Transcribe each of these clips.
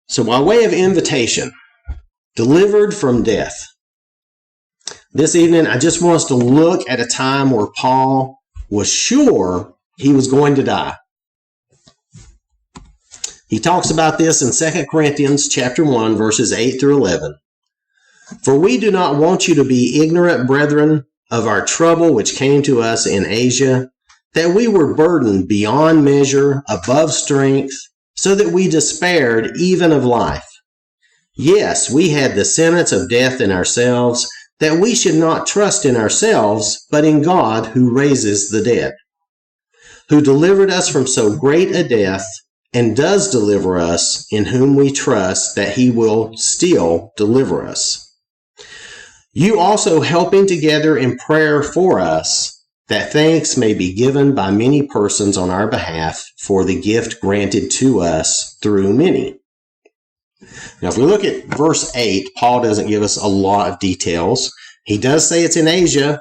So by way of invitation, delivered from death. This evening, I just want us to look at a time where Paul was sure he was going to die. He talks about this in 2 Corinthians chapter 1, verses 8 through 11. For we do not want you to be ignorant, brethren, of our trouble which came to us in Asia, that we were burdened beyond measure, above strength, so that we despaired even of life. Yes, we had the sentence of death in ourselves, that we should not trust in ourselves, but in God who raises the dead, who delivered us from so great a death, and does deliver us, in whom we trust that he will still deliver us. You also helping together in prayer for us, that thanks may be given by many persons on our behalf for the gift granted to us through many. Now, if we look at verse 8, Paul doesn't give us a lot of details. He does say it's in Asia,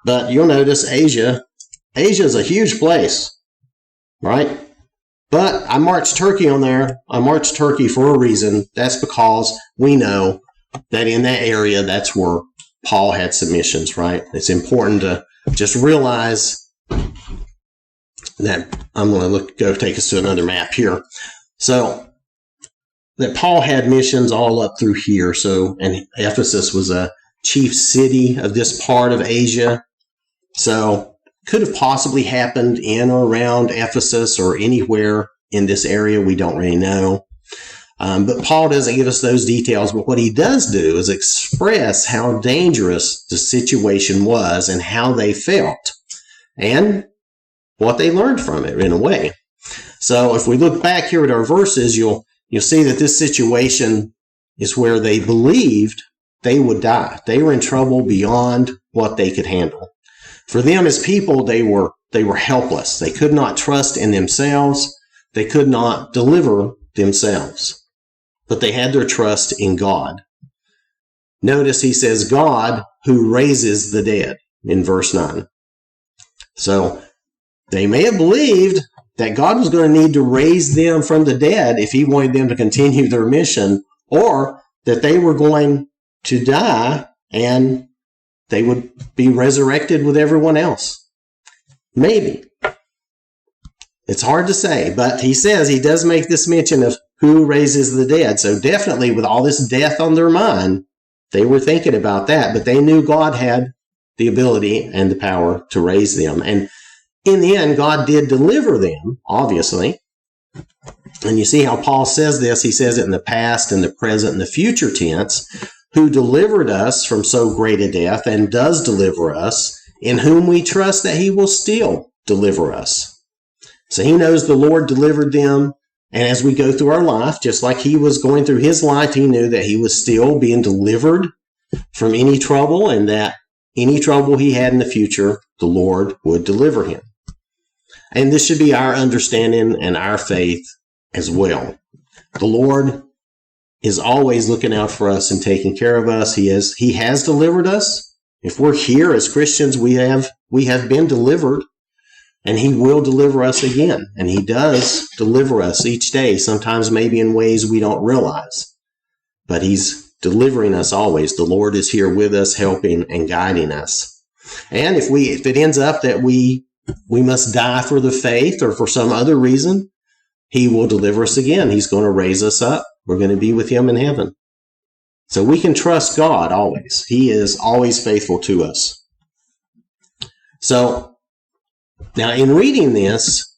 but you'll notice Asia is a huge place, right? But I marked Turkey on there. I marked Turkey for a reason. That's because we know that in that area, that's where Paul had some missions, right? It's important to just realize that I'm going to go take us to another map here. So that Paul had missions all up through here. So, and Ephesus was a chief city of this part of Asia. So could have possibly happened in or around Ephesus or anywhere in this area. We don't really know. But Paul doesn't give us those details. But what he does do is express how dangerous the situation was and how they felt and what they learned from it in a way. So if we look back here at our verses, you'll see that this situation is where they believed they would die. They were in trouble beyond what they could handle. For them as people, they were helpless. They could not trust in themselves. They could not deliver themselves. But they had their trust in God. Notice he says, God who raises the dead in verse 9. So they may have believed that God was going to need to raise them from the dead if he wanted them to continue their mission, or that they were going to die and they would be resurrected with everyone else. Maybe. It's hard to say, but he says he does make this mention of who raises the dead. So definitely with all this death on their mind, they were thinking about that, but they knew God had the ability and the power to raise them. And in the end, God did deliver them, obviously. And you see how Paul says this. He says it in the past and the present and the future tense, who delivered us from so great a death and does deliver us, in whom we trust that he will still deliver us. So he knows the Lord delivered them. And as we go through our life, just like he was going through his life, he knew that he was still being delivered from any trouble, and that any trouble he had in the future, the Lord would deliver him. And this should be our understanding and our faith as well. The Lord is always looking out for us and taking care of us. He has delivered us. If we're here as Christians, we have been delivered. And he will deliver us again. And he does deliver us each day, sometimes maybe in ways we don't realize. But he's delivering us always. The Lord is here with us, helping and guiding us. And if it ends up that we must die for the faith or for some other reason, he will deliver us again. He's going to raise us up. We're going to be with him in heaven. So we can trust God always. He is always faithful to us. So, now, in reading this,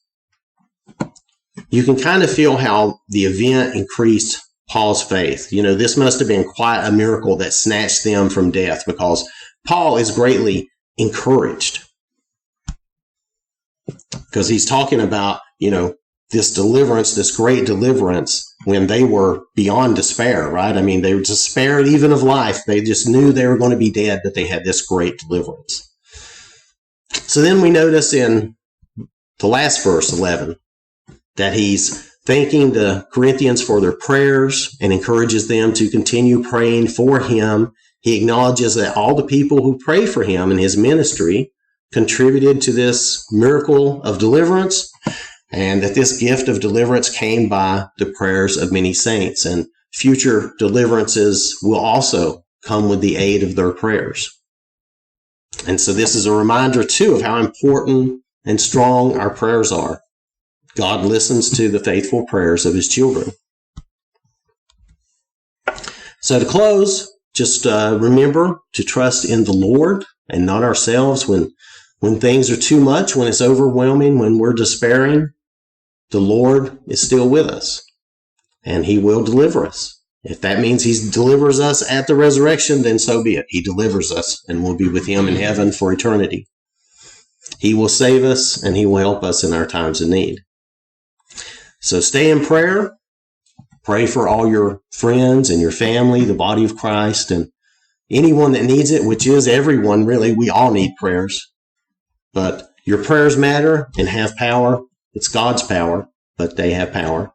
you can kind of feel how the event increased Paul's faith. This must have been quite a miracle that snatched them from death, because Paul is greatly encouraged. Because he's talking about, this deliverance, this great deliverance, when they were beyond despair, right? I mean, they were despaired even of life. They just knew they were going to be dead, but they had this great deliverance. So then we notice in the last verse, 11, that he's thanking the Corinthians for their prayers and encourages them to continue praying for him. He acknowledges that all the people who pray for him in his ministry contributed to this miracle of deliverance. and that this gift of deliverance came by the prayers of many saints, and future deliverances will also come with the aid of their prayers. And so this is a reminder, too, of how important and strong our prayers are. God listens to the faithful prayers of his children. So to close, just remember to trust in the Lord and not ourselves when things are too much, when it's overwhelming, when we're despairing. The Lord is still with us, and he will deliver us. If that means he delivers us at the resurrection, then so be it. He delivers us, and we'll be with him in heaven for eternity. He will save us, and he will help us in our times of need. So stay in prayer. Pray for all your friends and your family, the body of Christ, and anyone that needs it, which is everyone, really. We all need prayers. But your prayers matter and have power. It's God's power, but they have power.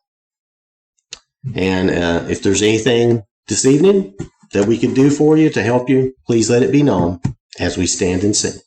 And if there's anything this evening that we could do for you to help you, please let it be known as we stand and sing.